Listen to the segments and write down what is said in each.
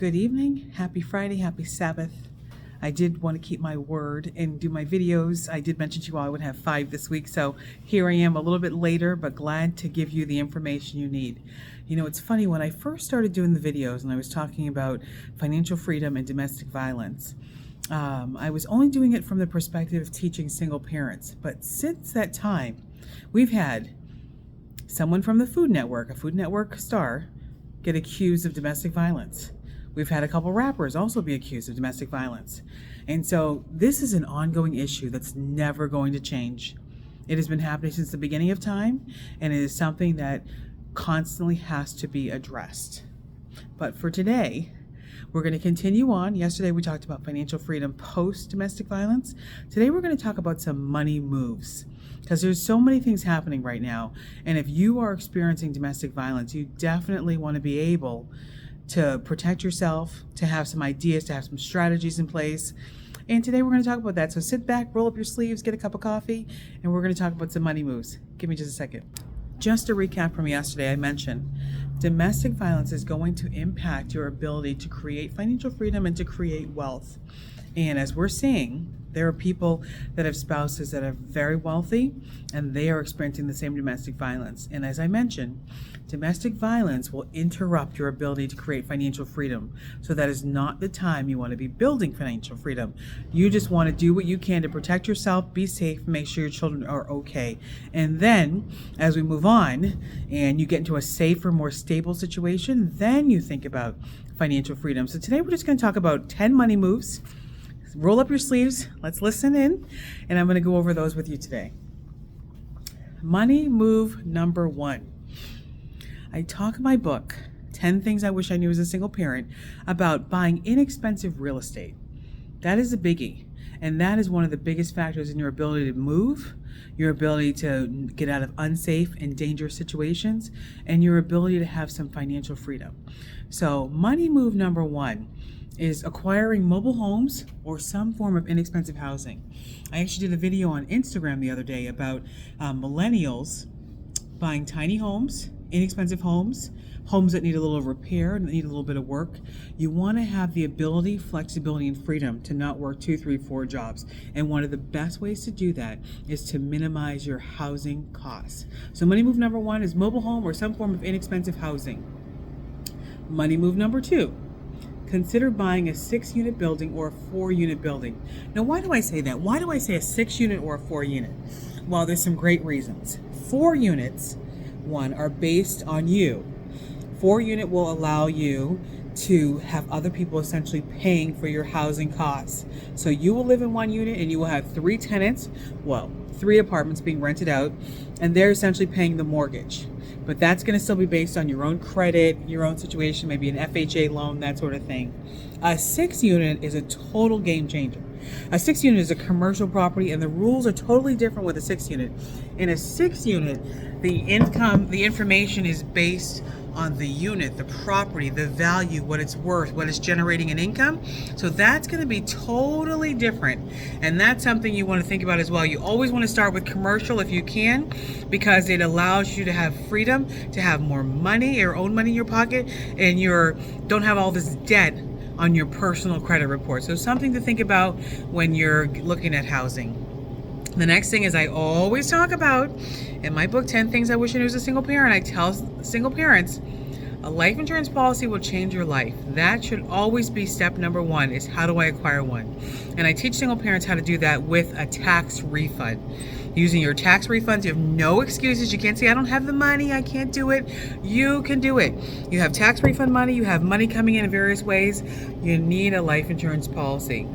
Good evening, happy Friday, happy Sabbath. I did want to keep my word and do my videos. I did mention to you all I would have 5 this week, so here I am a little bit later, but glad to give you the information you need. You know, it's funny, when I first started doing the videos and I was talking about financial freedom and domestic violence, I was only doing it from the perspective of teaching single parents. But since that time, we've had someone from the Food Network, a Food Network star, get accused of domestic violence. We've had a couple rappers also be accused of domestic violence. And so this is an ongoing issue that's never going to change. It has been happening since the beginning of time, and it is something that constantly has to be addressed. But for today, we're going to continue on. Yesterday we talked about financial freedom post domestic violence. Today we're going to talk about some money moves, because there's so many things happening right now. And if you are experiencing domestic violence, you definitely want to be able to protect yourself, to have some ideas, to have some strategies in place. And today we're going to talk about that. So sit back, roll up your sleeves, get a cup of coffee, and we're going to talk about some money moves. Give me just a second. Just a recap from yesterday, I mentioned domestic violence is going to impact your ability to create financial freedom and to create wealth. And as we're seeing, there are people that have spouses that are very wealthy and they are experiencing the same domestic violence. And as I mentioned, domestic violence will interrupt your ability to create financial freedom. So that is not the time you want to be building financial freedom. You just want to do what you can to protect yourself, be safe, make sure your children are okay. And then as we move on and you get into a safer, more stable situation, then you think about financial freedom. So today we're just going to talk about 10 money moves. Roll up your sleeves, let's listen in, and I'm going to go over those with you today. Money move number 1. I talk in my book, 10 Things I Wish I Knew as a Single Parent, about buying inexpensive real estate. That is a biggie, and that is one of the biggest factors in your ability to move, your ability to get out of unsafe and dangerous situations, and your ability to have some financial freedom. So money move number 1 is acquiring mobile homes or some form of inexpensive housing. I actually did a video on Instagram the other day about millennials buying tiny homes, inexpensive homes, homes that need a little repair and need a little bit of work. You want to have the ability, flexibility, and freedom to not work 2, 3, 4 jobs. And one of the best ways to do that is to minimize your housing costs. So money move number 1 is mobile home or some form of inexpensive housing. Money move number 2. Consider buying a 6-unit building or a 4-unit building. Now, why do I say that? Why do I say a 6-unit or a 4-unit? Well, there's some great reasons. 4 units, one, are based on you. 4-unit will allow you to have other people essentially paying for your housing costs. So you will live in 1 unit and you will have 3 tenants, 3 apartments being rented out, and they're essentially paying the mortgage. But that's going to still be based on your own credit, your own situation, maybe an FHA loan, that sort of thing. A 6-unit is a total game changer. A 6-unit is a commercial property, and the rules are totally different with a 6-unit. In a 6-unit, the information is based on the unit, the property, the value, what it's worth, what it's generating in income. So that's going to be totally different. And that's something you want to think about as well. You always want to start with commercial if you can, because it allows you to have freedom, to have more money, your own money in your pocket, and don't have all this debt on your personal credit report. So something to think about when you're looking at housing. The next thing is I always talk about in my book, 10 Things I Wish I Knew as a Single Parent. I tell single parents, a life insurance policy will change your life. That should always be step number 1, is how do I acquire one? And I teach single parents how to do that with a tax refund. Using your tax refunds, you have no excuses. You can't say, I don't have the money, I can't do it. You can do it. You have tax refund money, you have money coming in various ways. You need a life insurance policy.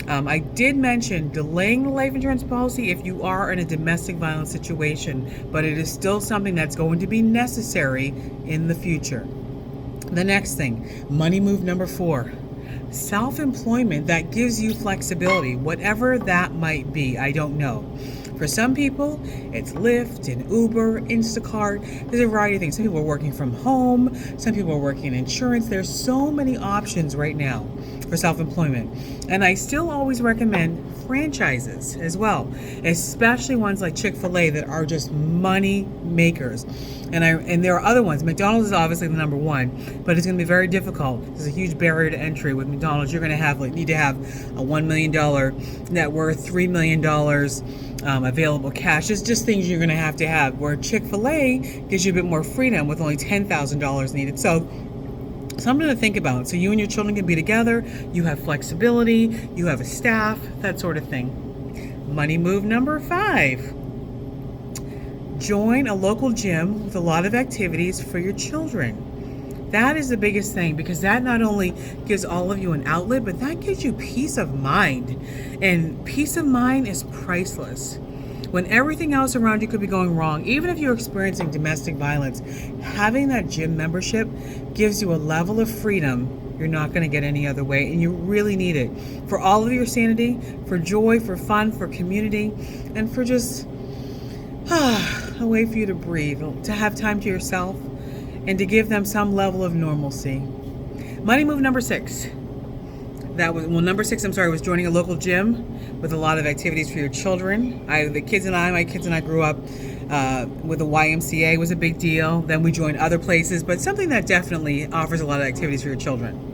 I did mention delaying the life insurance policy if you are in a domestic violence situation, but it is still something that's going to be necessary in the future. The next thing, money move number 4, self-employment that gives you flexibility, whatever that might be. I don't know. For some people, it's Lyft and Uber, Instacart. There's a variety of things. Some people are working from home. Some people are working in insurance. There's so many options right now for self-employment. And I still always recommend franchises as well, especially ones like Chick-fil-A that are just money makers. And there are other ones. McDonald's is obviously the number one, but it's going to be very difficult. There's a huge barrier to entry with McDonald's. You're going to need to have a $1 million net worth, $3 million available cash. It's just things you're going to have. Where Chick-fil-A gives you a bit more freedom with only $10,000 needed. So something to think about. So you and your children can be together. You have flexibility. You have a staff, that sort of thing. Money move number 5. Join a local gym with a lot of activities for your children. That is the biggest thing, because that not only gives all of you an outlet, but that gives you peace of mind. And peace of mind is priceless. When everything else around you could be going wrong, even if you're experiencing domestic violence, having that gym membership gives you a level of freedom you're not going to get any other way, and you really need it for all of your sanity, for joy, for fun, for community, and for just a way for you to breathe, to have time to yourself, and to give them some level of normalcy. Money move number 6. Number 6, was joining a local gym with a lot of activities for your children. My kids and I grew up with the YMCA. Was a big deal. Then we joined other places, but something that definitely offers a lot of activities for your children.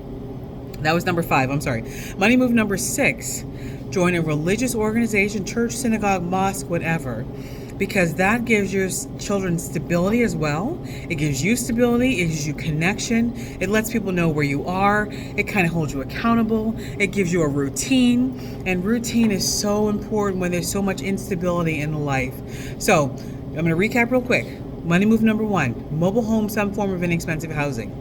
That was number 5. Money move number 6. Join a religious organization, church, synagogue, mosque, whatever. Because that gives your children stability as well. It gives you stability, it gives you connection, it lets people know where you are, it kind of holds you accountable, it gives you a routine, and routine is so important when there's so much instability in life. So, I'm going to recap real quick. Money move number 1, mobile home, some form of inexpensive housing.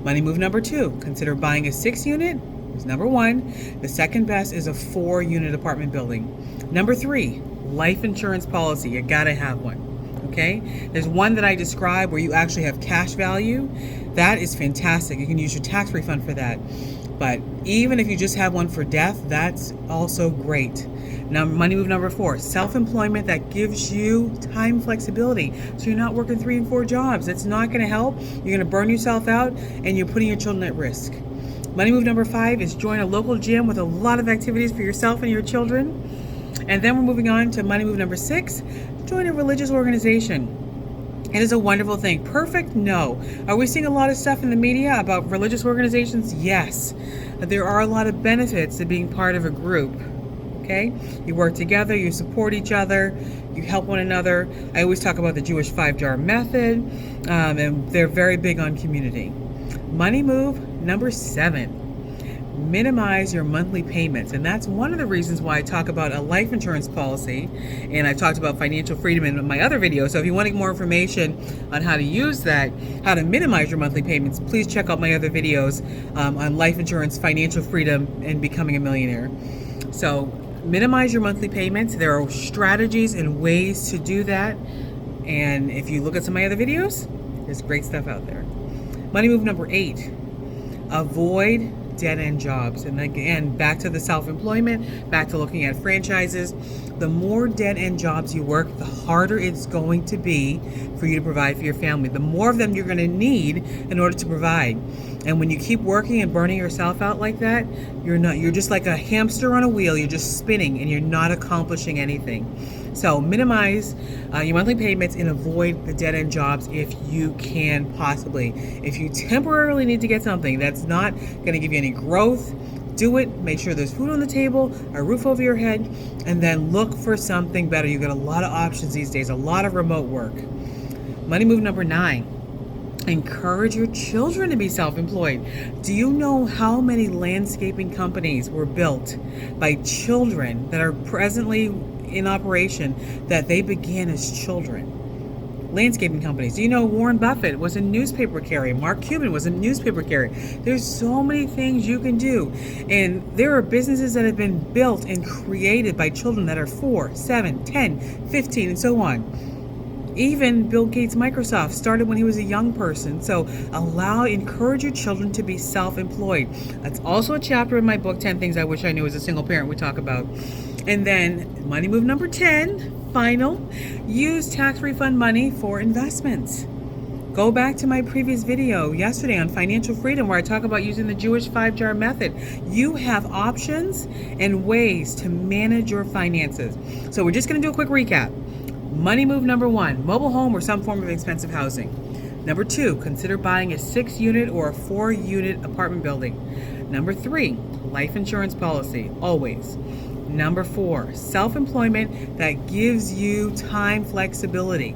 Money move number 2, consider buying a 6-unit. Is number 1. The second best is a 4-unit apartment building. Number 3, life insurance policy. You gotta have one. Okay, there's one that I describe where you actually have cash value. That is fantastic. You can use your tax refund for that. But even if you just have one for death, that's also great. Now, money move number 4, self-employment that gives you time flexibility. So you're not working 3 and 4 jobs. That's not going to help. You're going to burn yourself out, and you're putting your children at risk. Money move number 5 is join a local gym with a lot of activities for yourself and your children. And then we're moving on to money move number 6, join a religious organization. It is a wonderful thing. Perfect? No. Are we seeing a lot of stuff in the media about religious organizations? Yes. There are a lot of benefits to being part of a group. Okay? You work together, you support each other, you help one another. I always talk about the Jewish 5-jar method, and they're very big on community. Money move number 7. Minimize your monthly payments. And that's one of the reasons why I talk about a life insurance policy, and I've talked about financial freedom in my other videos. So if you want more information on how to use that, how to minimize your monthly payments, please check out my other videos on life insurance, financial freedom, and becoming a millionaire. So minimize your monthly payments. There are strategies and ways to do that, and if you look at some of my other videos, there's great stuff out there. Money move number 8, avoid dead-end jobs. And again, back to the self-employment, back to looking at franchises. The more dead-end jobs you work, the harder it's going to be for you to provide for your family. The more of them you're going to need in order to provide. And when you keep working and burning yourself out like that, you're just like a hamster on a wheel. You're just spinning and you're not accomplishing anything. So minimize your monthly payments and avoid the dead-end jobs if you can possibly. If you temporarily need to get something that's not going to give you any growth, do it. Make sure there's food on the table, a roof over your head, and then look for something better. You got a lot of options these days, a lot of remote work. Money move number 9. Encourage your children to be self-employed. Do you know how many landscaping companies were built by children that are presently in operation that they began as children? Landscaping companies. Do you know Warren Buffett was a newspaper carrier? Mark Cuban was a newspaper carrier. There's so many things you can do. And there are businesses that have been built and created by children that are 4, 7, 10, 15, and so on. Even Bill Gates' Microsoft started when he was a young person. So encourage your children to be self-employed. That's also a chapter in my book, 10 Things I Wish I Knew as a Single Parent, we talk about. And then money move number 10, final, use tax refund money for investments. Go back to my previous video yesterday on financial freedom where I talk about using the Jewish 5-jar method. You have options and ways to manage your finances. So we're just going to do a quick recap. Money move number 1, mobile home or some form of expensive housing. Number 2, consider buying a 6-unit or a 4-unit apartment building. Number 3, life insurance policy, always. Number 4, self-employment that gives you time flexibility.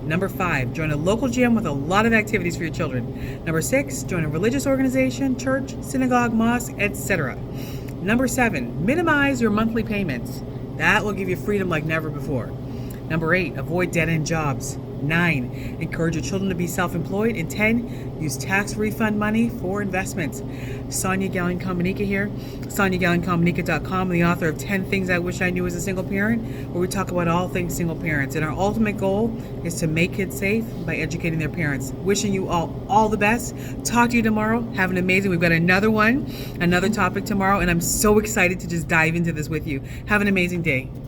Number 5, join a local gym with a lot of activities for your children. Number 6, join a religious organization, church, synagogue, mosque, etc. Number 7, minimize your monthly payments. That will give you freedom like never before. Number 8, avoid dead-end jobs. 9, encourage your children to be self-employed. And 10, use tax refund money for investments. Sonia Gallen-Komanika here, SoniaGallen-Komanika.com, the author of 10 Things I Wish I Knew as a Single Parent, where we talk about all things single parents. And our ultimate goal is to make kids safe by educating their parents. Wishing you all the best. Talk to you tomorrow. Have an amazing, we've got another topic tomorrow, and I'm so excited to just dive into this with you. Have an amazing day.